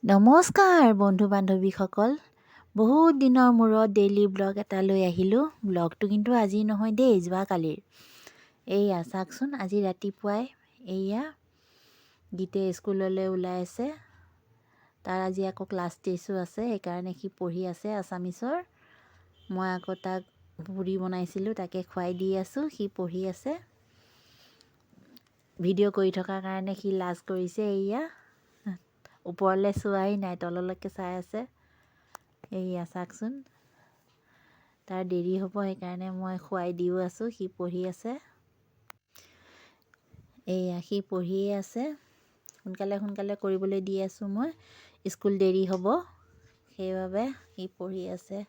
নমস্কাৰ বন্ধু বান্ধৱীসকল, বহুত দিনৰ মূৰত ডেইলি ব্লগ এটা লৈ আহিলোঁ। ব্লগটো কিন্তু আজি নহয় দেই, যোৱাকালিৰ। এইয়া চাওকচোন, আজি ৰাতিপুৱাই এইয়া গীতে স্কুললৈ ওলাই আছে। তাৰ আজি আকৌ ক্লাছ টেষ্টো আছে, সেইকাৰণে সি পঢ়ি আছে আছামিছৰ। মই আকৌ তাক পুৰি বনাইছিলোঁ, তাকে খুৱাই দি আছোঁ। সি পঢ়ি আছে। ভিডিঅ' কৰি থকাৰ কাৰণে সি লাজ কৰিছে। এইয়া ওপৰলৈ চোৱাই নাই, তললৈকে চাই আছে। এইয়া চাওকচোন, তাৰ দেৰি হ'ব, সেইকাৰণে মই খুৱাই দিও আছোঁ। সি পঢ়ি আছে। এইয়া সি পঢ়িয়ে আছে। সোনকালে সোনকালে কৰিবলৈ দি আছোঁ মই, স্কুল দেৰি হ'ব, সেইবাবে সি পঢ়ি আছে।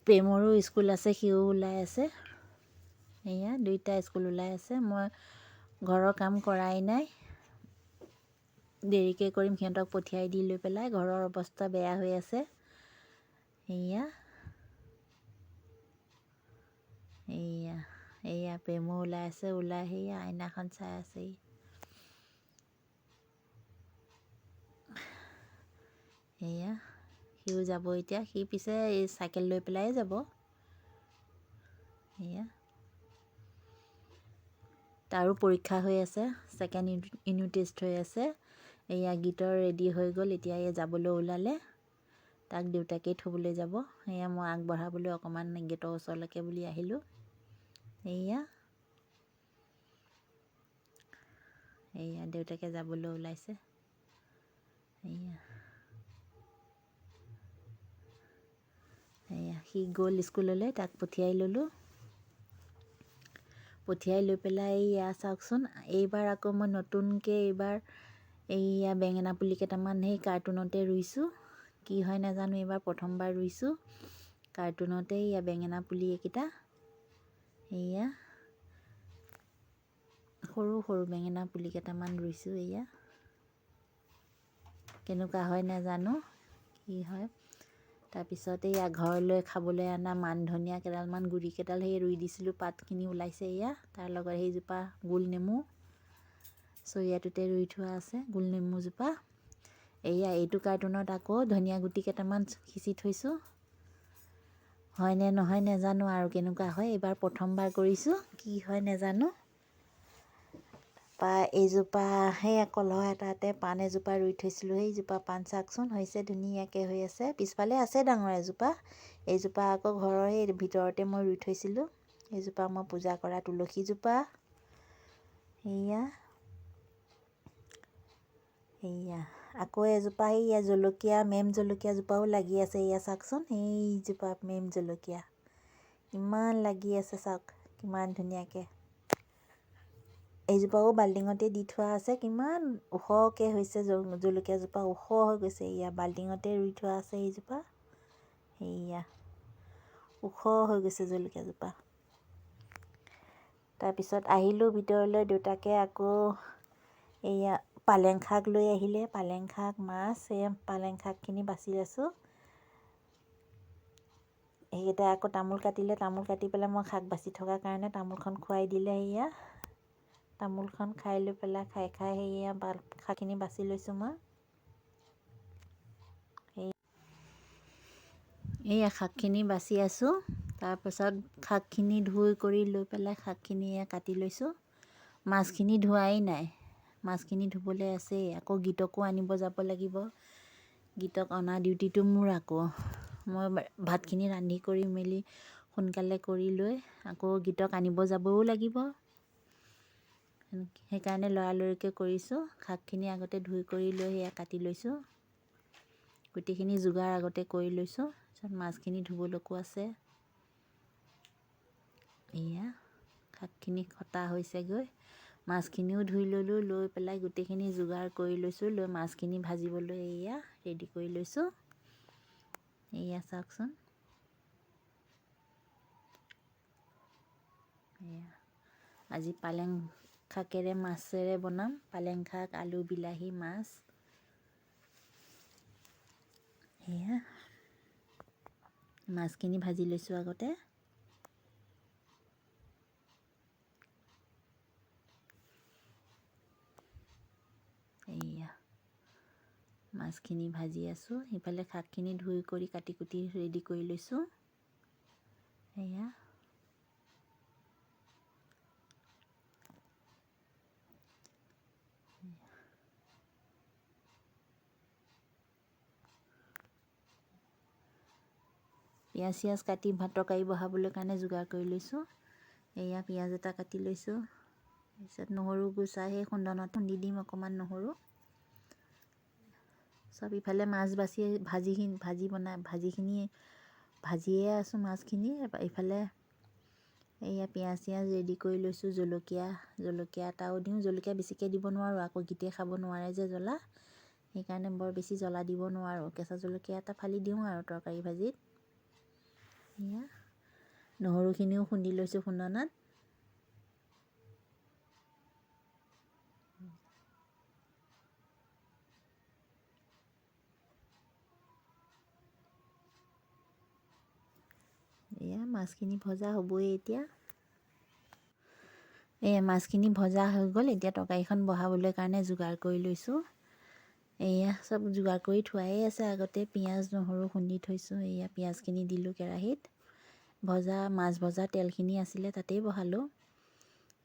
প্ৰেমৰো স্কুল আছে, সিও ওলাই আছে। এইয়া দুইটা স্কুল ওলাই আছে। মই ঘৰৰ কাম কৰাই নাই, দেৰিকৈ কৰিম। সিহঁতক পঠিয়াই দি লৈ পেলাই, ঘৰৰ অৱস্থা বেয়া হৈ আছে। এইয়া এইয়া এইয়া প্ৰেমো ওলাই আছে। ওলাই সেইয়া আইনাখন চাই আছে। এইয়া সিও যাব এতিয়া। সি পিছে এই চাইকেল লৈ পেলাই যাব। এইয়া তাৰো পৰীক্ষা হৈ আছে, ছেকেণ্ড ইউনিট টেষ্ট হৈ আছে। এইয়া গীতৰ ৰেডি হৈ গ'ল, এতিয়া এই যাবলৈ ওলালে। তাক দেউতাকেই থ'বলৈ যাব। এয়া মই আগবঢ়াবলৈ অকণমান গেটৰ ওচৰলৈকে বুলি আহিলোঁ। এইয়া এইয়া দেউতাকে যাবলৈ ওলাইছে। এইয়া এইয়া সি গ'ল স্কুললৈ, তাক পঠিয়াই ল'লোঁ। পঠিয়াই লৈ পেলাই এইয়া চাওকচোন, এইবাৰ আকৌ মই নতুনকৈ এইয়া বেঙেনা পুলি কেইটামান সেই কাৰ্টুনতে ৰুইছোঁ। কি হয় নাজানো, এইবাৰ প্ৰথমবাৰ ৰুইছোঁ কাৰ্টুনতে। এইয়া বেঙেনা পুলি এইকেইটা, এইয়া সৰু সৰু বেঙেনা পুলি কেইটামান ৰুইছোঁ। এইয়া কেনেকুৱা হয় নাজানো, কি হয়। তাৰপিছত এইয়া ঘৰলৈ খাবলৈ অনা মান ধনিয়া কেইডালমান, গুৰি কেইডাল সেই ৰুই দিছিলোঁ, পাতখিনি ওলাইছে। এইয়া তাৰ লগত সেইজোপা গোল নেমু চৰিয়াটোতে ৰুই থোৱা আছে, গোল নেমুজোপা। এইয়া এইটো কাৰ্টুনত আকৌ ধনিয়া গুটি কেইটামান সিঁচি থৈছোঁ। হয়নে নহয় নাজানো, আৰু কেনেকুৱা হয়। এইবাৰ প্ৰথমবাৰ কৰিছোঁ, কি হয় নাজানো। এইজোপা সেই কলহ এটাতে পাণ এজোপা ৰুই থৈছিলোঁ, সেইজোপা পাণ চাওকচোন, হৈছে ধুনীয়াকৈ হৈ আছে। পিছফালে আছে ডাঙৰ এজোপা। এইজোপা আকৌ ঘৰৰ সেই ভিতৰতে মই ৰুই থৈছিলোঁ। এইজোপা মই পূজা কৰা তুলসীজোপা। এইয়া এইয়া আকৌ এজোপা এইয়া জলকীয়া, মেম জলকীয়াজোপাও লাগি আছে। এইয়া চাওকচোন, এইজোপা মেম জলকীয়া ইমান লাগি আছে, চাওক কিমান ধুনীয়াকৈ। এইজোপাও বাল্টিঙতে দি থোৱা আছে। কিমান ওখকৈ হৈছে জলকীয়াজোপা, ওখ হৈ গৈছে। এয়া বাল্টিঙতে ৰুই থোৱা আছে এইজোপা। এইয়া ওখ হৈ গৈছে জলকীয়াজোপা। তাৰপিছত আহিলোঁ ভিতৰলৈ, দেউতাকে আকৌ এইয়া পালেং শাক লৈ আহিলে। পালেং শাক, মাছ। এই পালেং শাকখিনি বাচি আছোঁ। সেইকেইটা আকৌ তামোল কাটিলে, তামোল কাটি পেলাই মই শাক বাচি থকাৰ কাৰণে তামোলখন খুৱাই দিলে। এইয়া তামোলখন খাই লৈ পেলাই, খাই সেইয়া শাকখিনি বাচি লৈছোঁ মই। এইয়া শাকখিনি বাচি আছোঁ। তাৰপাছত শাকখিনি ধুই কৰি লৈ পেলাই শাকখিনি এয়া কাটি লৈছোঁ। মাছখিনি ধোৱাই নাই, মাছখিনি ধুবলৈ আছেই। আকৌ গীতকো আনিব যাব লাগিব। গীতক অনা ডিউটিটো মোৰ আকৌ। মই ভাতখিনি ৰান্ধি কৰি মেলি সোনকালে কৰি লৈ আকৌ গীতক আনিব যাবও লাগিব। সেইকাৰণে লৰালৰিকৈ কৰিছোঁ। শাকখিনি আগতে ধুই কৰি লৈ সেয়া কাটি লৈছোঁ। গোটেইখিনি যোগাৰ আগতে কৰি লৈছোঁ। তাৰপিছত মাছখিনি ধুবলৈকো আছে। এয়া শাকখিনি কটা হৈছেগৈ, মাছখিনিও ধুই ল'লোঁ। লৈ পেলাই গোটেইখিনি যোগাৰ কৰি লৈছোঁ। লৈ মাছখিনি ভাজিবলৈ এয়া ৰেডি কৰি লৈছোঁ। এয়া চাওকচোন, এয়া আজি পালেং শাকেৰে মাছেৰে বনাম। পালেং শাক, আলু, বিলাহী, মাছ। এয়া মাছখিনি ভাজি লৈছোঁ আগতে। এইয়া মাছখিনি ভাজি আছোঁ। ইফালে শাকখিনি ধুই কৰি কাটি কুটি ৰেডি কৰি লৈছোঁ। এয়া পিঁয়াজ চিয়াজ কাটি ভাত তৰকাৰী বহাবলৈ কাৰণে যোগাৰ কৰি লৈছোঁ। এয়া পিঁয়াজ এটা কাটি লৈছোঁ। তাৰপিছত নহৰু গুচাই সেই খুন্দনত খুন্দি দিম অকণমান নহৰু। চব ইফালে মাছ বাছি ভাজিখিনি ভাজিয়ে আছোঁ মাছখিনি। ইফালে এয়া পিঁয়াজ চিয়াজ ৰেডি কৰি লৈছোঁ। জলকীয়া এটাও দিওঁ। জলকীয়া বেছিকৈ দিব নোৱাৰোঁ, আকৌ গীতে খাব নোৱাৰে যে জ্বলা, সেইকাৰণে বৰ বেছি জ্বলা দিব নোৱাৰোঁ। কেঁচা জলকীয়া এটা ফালি দিওঁ আৰু তৰকাৰী ভাজিত। এয়া নহৰুখিনিও খুন্দি লৈছোঁ খুন্দনাত। এয়া মাছখিনি ভজা হ'বই এতিয়া। মাছখিনি ভজা হৈ গ'ল। এতিয়া তৰকাৰীখন বহাবলৈ কাৰণে যোগাৰ কৰি লৈছোঁ। এয়া চব যোগাৰ কৰি থোৱাই আছে আগতে। পিঁয়াজ নহৰু খুন্দি থৈছোঁ। এয়া পিঁয়াজখিনি দিলোঁ কেৰাহীত। মাছ ভজা তেলখিনি আছিলে তাতেই বহালোঁ।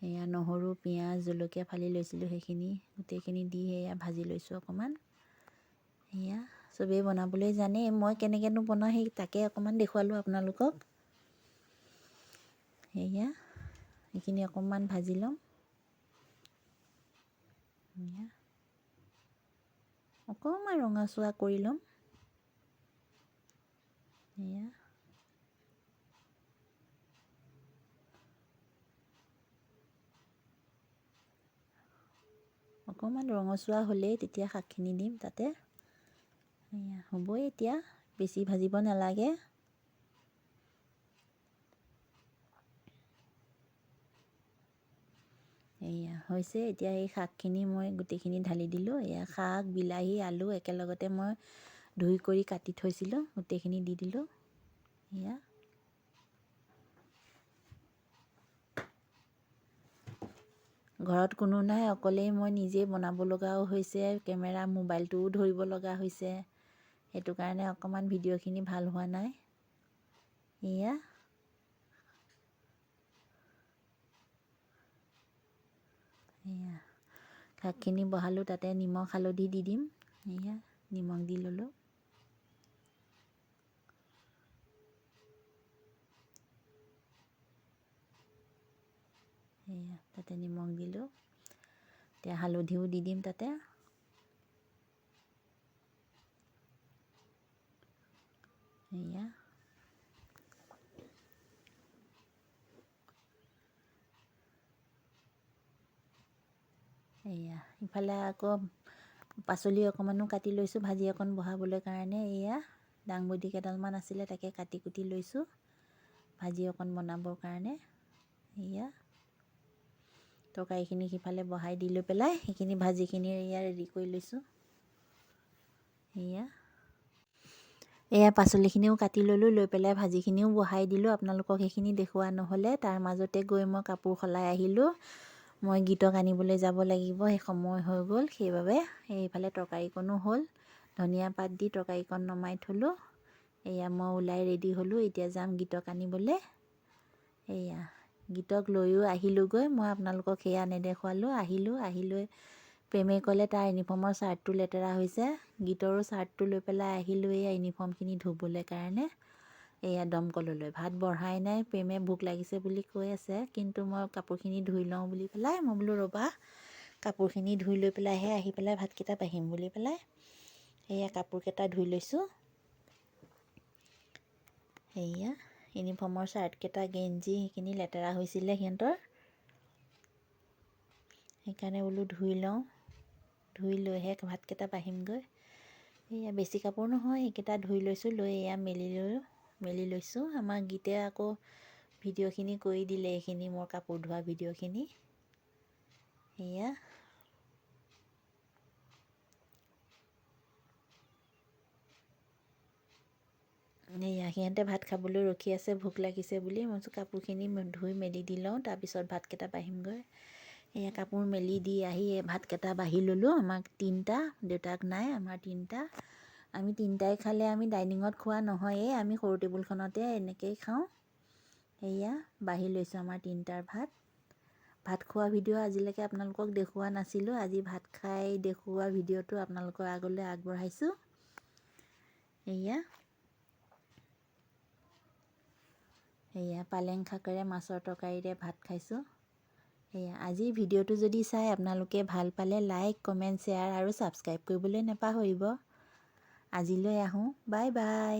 এয়া নহৰু পিঁয়াজ জলকীয়া ফালি লৈছিলোঁ, সেইখিনি গোটেইখিনি দি এয়া ভাজি লৈছোঁ অকণমান। এয়া চবেই বনাবলৈ জানেই, মই কেনেকৈনো বনাওঁ সেই তাকে অকণমান দেখুৱালোঁ আপোনালোকক। এয়া এইখিনি অকণমান ভাজি ল'ম। এয়া অকণমান ৰঙচুৱা কৰি ল'ম। এয়া অকণমান ৰঙচুৱা হ'লেই তেতিয়া শাকখিনি দিম তাতে। এয়া হ'বই এতিয়া, বেছি ভাজিব নালাগে। এয়া হৈছে। এতিয়া এই শাকখিনি মই গোটেইখিনি ঢালি দিলোঁ। এয়া শাক বিলাহী আলু একেলগতে মই ধুই কৰি কাটি থৈছিলোঁ, গোটেইখিনি দি দিলোঁ। এয়া ঘৰত কোনো নাই, অকলেই মই নিজেই বনাব লগাও হৈছে। মোবাইলটোও ধৰিব লগা হৈছে, সেইটো কাৰণে অকণমান ভিডিঅ'খিনি ভাল হোৱা নাই। এয়া শাকখিনি বহালোঁ, তাতে নিমখ হালধি দি দিম। এয়া নিমখ দি ল'লোঁ। এয়া তাতে নিমখ দিলোঁ। এতিয়া হালধিও দি দিম তাতে। এয়া ইফালে আকৌ পাচলি অকণমানো কাটি লৈছোঁ ভাজি অকণ বহাবলৈ কাৰণে। এয়া দাংবডি কেইডালমান আছিলে, তাকে কাটি কুটি লৈছোঁ ভাজি অকণ বনাবৰ কাৰণে। এয়া তৰকাৰীখিনি সিফালে বহাই দি লৈ পেলাই সেইখিনি ভাজিখিনি এয়া ৰেডি কৰি লৈছোঁ। এয়া পাচলিখিনিও কাটি ল'লোঁ, লৈ পেলাই ভাজিখিনিও বহাই দিলোঁ। আপোনালোকক সেইখিনি দেখুওৱা নহ'লে, তাৰ মাজতে গৈ মই কাপোৰ সলাই আহিলোঁ। মই গীতক আনিবলৈ যাব লাগিব, সেই সময় হৈ গ'ল। সেইবাবে এইফালে তৰকাৰীকণো হ'ল, ধনিয়া পাত দি তৰকাৰীকণ নমাই থ'লোঁ। এয়া মই ওলাই ৰেডি হ'লোঁ, এতিয়া যাম গীতক আনিবলৈ। এয়া গীতক লৈও আহিলোঁগৈ। মই আপোনালোকক সেয়া নেদেখুৱালোঁ। আহি লৈ প্ৰেমে ক'লে তাৰ ইউনিফৰ্মৰ চাৰ্টটো লেতেৰা হৈছে। গীতৰো চাৰ্টটো লৈ পেলাই আহিলোঁ এয়া ইউনিফৰ্মখিনি ধুবলৈ কাৰণে। এয়া দমকললৈ ভাত বঢ়াই নাই, প্ৰেমে ভোক লাগিছে বুলি কৈ আছে, কিন্তু মই কাপোৰখিনি ধুই লওঁ বুলি পেলাই মই বোলো ৰ'বা কাপোৰখিনি ধুই লৈ পেলাইহে আহি পেলাই ভাতকেইটা বাঢ়িম বুলি পেলাই এয়া কাপোৰকেইটা ধুই লৈছোঁ। এয়া ইউনিফৰ্মৰ চাৰ্টকেইটা গেঞ্জি সেইখিনি লেতেৰা হৈছিলে সিহঁতৰ, সেইকাৰণে বোলো ধুই লওঁ। ধুই লৈহে ভাতকেইটা বাঢ়িমগৈ। এয়া বেছি কাপোৰ নহয়, সেইকেইটা ধুই লৈছোঁ। লৈ এয়া মেলি লৈছোঁ। আমাৰ গীতে আকৌ ভিডিঅ'খিনি কৰি দিলে, এইখিনি মোৰ কাপোৰ ধোৱা ভিডিঅ'খিনি। এয়া সিহঁতে ভাত খাবলৈ ৰখি আছে, ভোক লাগিছে বুলি। মই কাপোৰখিনি ধুই মেলি দি লওঁ, তাৰপিছত ভাতকেইটা বাঢ়িমগৈ। এয়া কাপোৰ মেলি দি আহি ভাতকেইটা বাঢ়ি ল'লোঁ। আমাক তিনিটা, দেউতাক নাই, আমাৰ তিনিটা। আমি তিনিটাই খালে আমি ডাইনিঙত খোৱা নহয়েই, আমি সৰু টেবুলখনতে এনেকৈয়ে খাওঁ। এয়া বাঢ়ি লৈছোঁ আমাৰ তিনিটাৰ ভাত। ভাত খোৱা ভিডিঅ' আজিলৈকে আপোনালোকক দেখুওৱা নাছিলোঁ। আজি ভাত খাই দেখুওৱা ভিডিঅ'টো আপোনালোকৰ আগলৈ আগবঢ়াইছোঁ। এয়া পালেং শাকেৰে মাছৰ তৰকাৰীৰে ভাত খাইছোঁ। আজিৰ ভিডিঅ'টো যদি চাই আপোনালোকে ভাল পালে লাইক, কমেণ্ট, শ্বেয়াৰ আৰু ছাবস্ক্ৰাইব কৰিবলৈ নাপাহৰিব। আজিলৈ আহোঁ, বাই বাই।